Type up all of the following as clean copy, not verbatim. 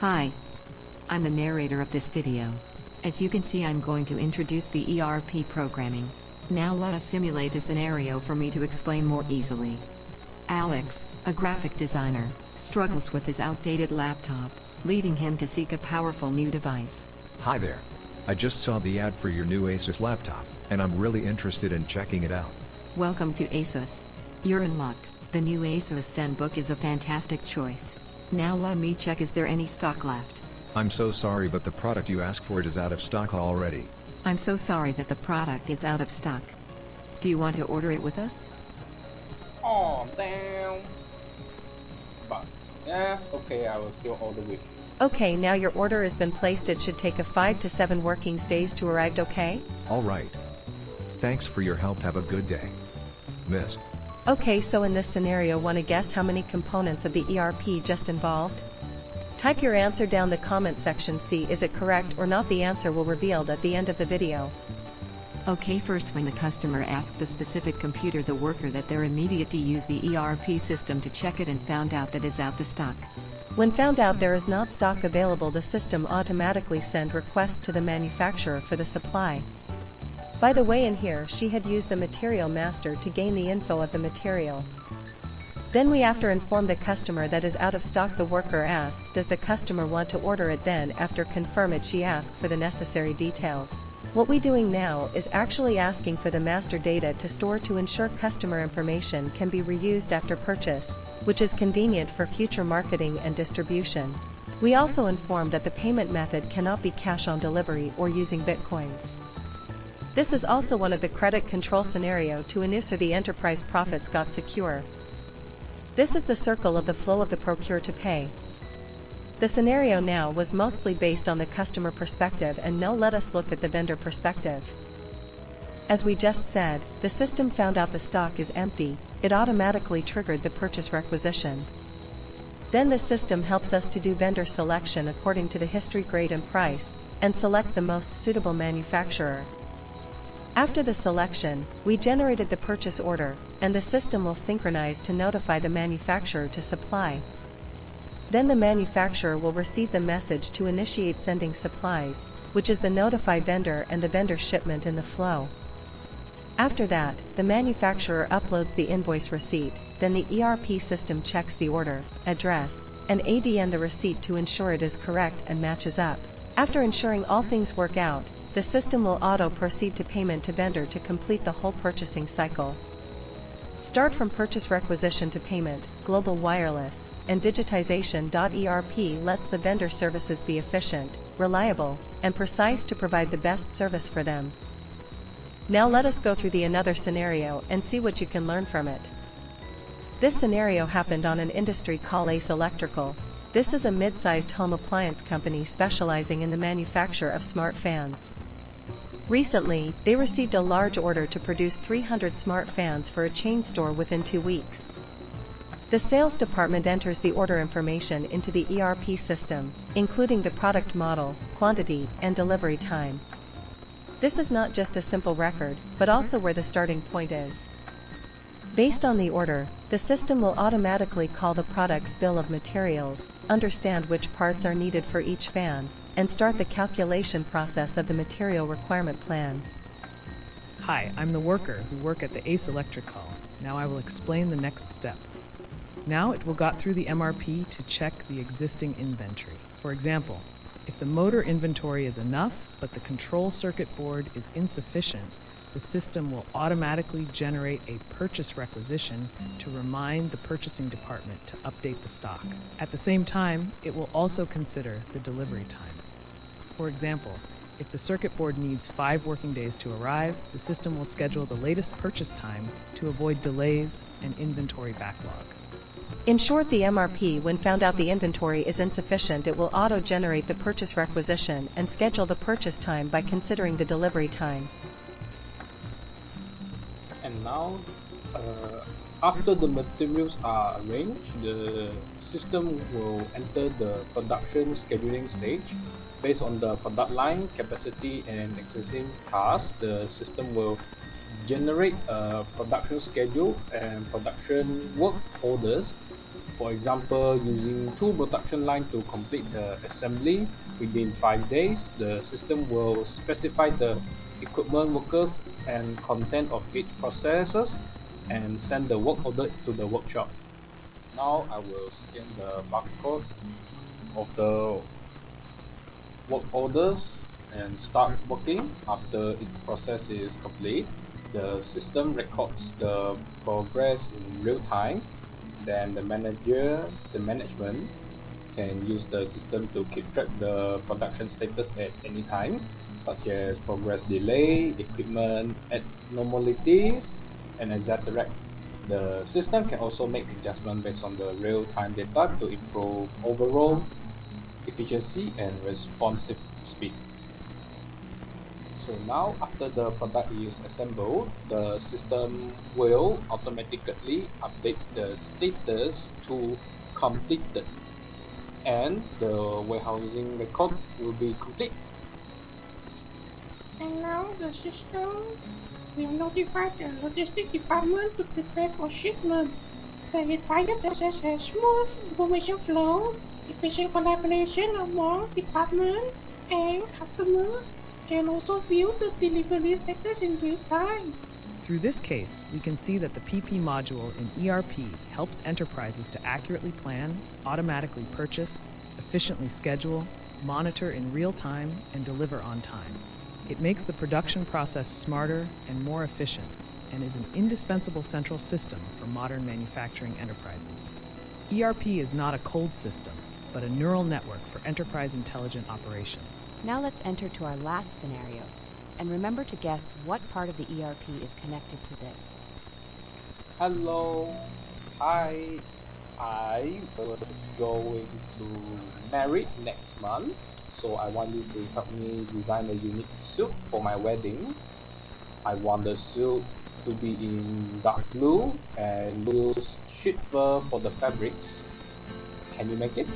Hi. I'm the narrator of this video. As you can see, I'm going to introduce the ERP programming. Now let us simulate a scenario for me to explain more easily. Alex, a graphic designer, struggles with his outdated laptop, leading him to seek a powerful new device. Hi there. I just saw the ad for your new Asus laptop, and I'm really interested in checking it out. Welcome to Asus. You're in luck. The new Asus ZenBook is a fantastic choice. Now let me check, is there any stock left? I'm so sorry, but the product you asked for is out of stock already. I'm so sorry that the product is out of stock. Do you want to order it with us? Oh, damn. But, yeah, okay, I will still order with you. Okay, now your order has been placed. It should take 5 to 7 working days to arrive, okay? Alright. Thanks for your help, have a good day. Miss. Okay, so in this scenario, wanna guess how many components of the ERP just involved? Type your answer down the comment section. See is it correct or not. The answer will be revealed at the end of the video. Okay, first, when the customer asked the specific computer, the worker, that they're immediate to use the ERP system to check it and found out that is out of stock. When found out there is not stock available, the system automatically send request to the manufacturer for the supply. By the way, in here she had used the material master to gain the info of the material. Then we after inform the customer that is out of stock. The worker asked, does the customer want to order it? Then after confirm it, she asked for the necessary details. What we doing now is actually asking for the master data to store to ensure customer information can be reused after purchase, which is convenient for future marketing and distribution. We also inform that the payment method cannot be cash on delivery or using bitcoins. This is also one of the credit control scenario to ensure the enterprise profits got secure. This is the circle of the flow of the procure to pay. The scenario now was mostly based on the customer perspective, and now let us look at the vendor perspective. As we just said, the system found out the stock is empty, it automatically triggered the purchase requisition. Then the system helps us to do vendor selection according to the history, grade and price, and select the most suitable manufacturer. After the selection, we generated the purchase order, and the system will synchronize to notify the manufacturer to supply. Then the manufacturer will receive the message to initiate sending supplies, which is the notified vendor and the vendor shipment in the flow. After that, the manufacturer uploads the invoice receipt, then the ERP system checks the order, address, and ADN the receipt to ensure it is correct and matches up. After ensuring all things work out, the system will auto-proceed to payment to vendor to complete the whole purchasing cycle. Start from purchase requisition to payment. Global wireless and digitization. ERP lets the vendor services be efficient, reliable, and precise to provide the best service for them. Now let us go through the another scenario and see what you can learn from it. This scenario happened on an industry called Ace Electrical. This is a mid-sized home appliance company specializing in the manufacture of smart fans. Recently, they received a large order to produce 300 smart fans for a chain store within 2 weeks. The sales department enters the order information into the ERP system, including the product model, quantity, and delivery time. This is not just a simple record, but also where the starting point is. Based on the order, the system will automatically call the product's bill of materials, understand which parts are needed for each fan, and start the calculation process of the material requirement plan. Hi, I'm the worker who work at the Ace Electrical. Now I will explain the next step. Now it will go through the MRP to check the existing inventory. For example, if the motor inventory is enough, but the control circuit board is insufficient, the system will automatically generate a purchase requisition to remind the purchasing department to update the stock. At the same time, it will also consider the delivery time. For example, if the circuit board needs 5 working days to arrive, the system will schedule the latest purchase time to avoid delays and inventory backlog. In short, the MRP, when found out the inventory is insufficient, it will auto-generate the purchase requisition and schedule the purchase time by considering the delivery time. And now, after the materials are arranged, the system will enter the production scheduling stage. Based on the product line, capacity, and existing tasks, the system will generate a production schedule and production work orders For example, using two production lines to complete the assembly within 5 days, the system will specify the equipment workers and content of each processes and send the work order to the workshop. Now I will scan the barcode of the work orders and start working. After each process is complete, the system records the progress in real time. Then the management can use the system to keep track the production status at any time, such as progress delay, equipment abnormalities, and etc. The system can also make adjustments based on the real-time data to improve overall efficiency and responsive speed. So now, after the product is assembled, the system will automatically update the status to completed, and the warehousing record will be complete. And now the system will notify the logistics department to prepare for shipment. The entire process has smooth information flow, efficient collaboration among department and customer can also view the delivery status in real time. Through this case, we can see that the PP module in ERP helps enterprises to accurately plan, automatically purchase, efficiently schedule, monitor in real time, and deliver on time. It makes the production process smarter and more efficient, and is an indispensable central system for modern manufacturing enterprises. ERP is not a cold system, but a neural network for enterprise intelligent operation. Now let's enter to our last scenario, and remember to guess what part of the ERP is connected to this. Hello, hi. I was going to marry next month, so I want you to help me design a unique suit for my wedding. I want the suit to be in dark blue and use sheep fur for the fabrics. Can you make it?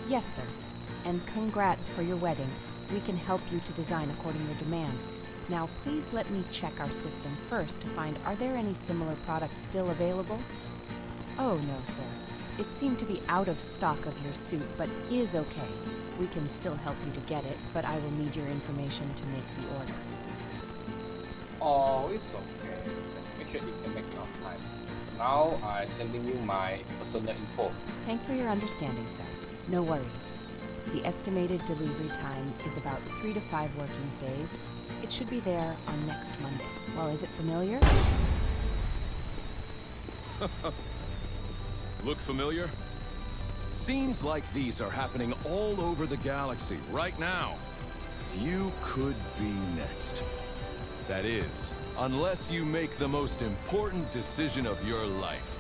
Yes, sir. And congrats for your wedding. We can help you to design according to your demand. Now, please let me check our system first to find are there any similar products still available? Oh, no, sir. It seemed to be out of stock of your suit, but is okay. We can still help you to get it, but I will need your information to make the order. Oh, it's okay. Let's make sure you can make it on time. Now I'm sending you my personal info. Thank for your understanding, sir. No worries. The estimated delivery time is about 3 to 5 working days. It should be there on next Monday. Well, is it familiar? Look familiar? Scenes like these are happening all over the galaxy right now. You could be next. That is, unless you make the most important decision of your life.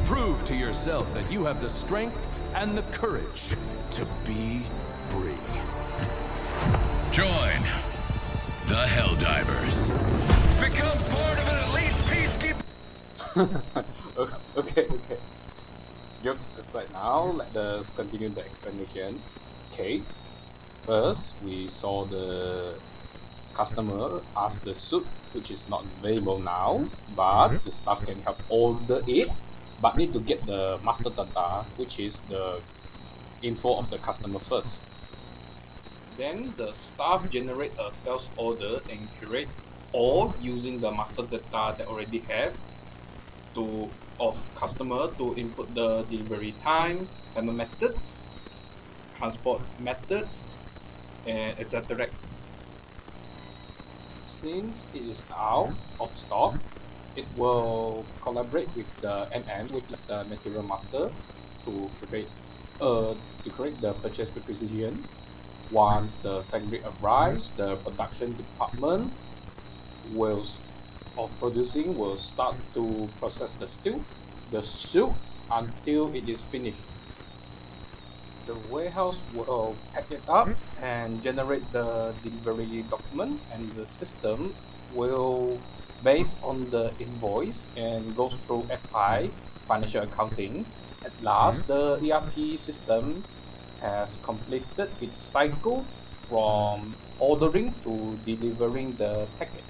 Prove to yourself that you have the strength and the courage to be free. Join the Helldivers. Become part of an elite peacekeeper. Okay. Jokes aside now, let us continue the explanation. Okay. First, we saw the customer ask the suit, which is not available now, but the staff can help order it, but need to get the master data, which is the info of the customer first. Then the staff generate a sales order and create, or using the master data they already have of customer to input the delivery time, payment methods, transport methods, and etc. Since it is out of stock, it will collaborate with the MM, which is the material master, to create the purchase requisition. Once the fabric arrives, the production department of producing will start to process the suit until it is finished. The warehouse will pack it up and generate the delivery document, and the system will, based on the invoice, and goes through FI, financial accounting. At last, the ERP system has completed its cycle from ordering to delivering the package.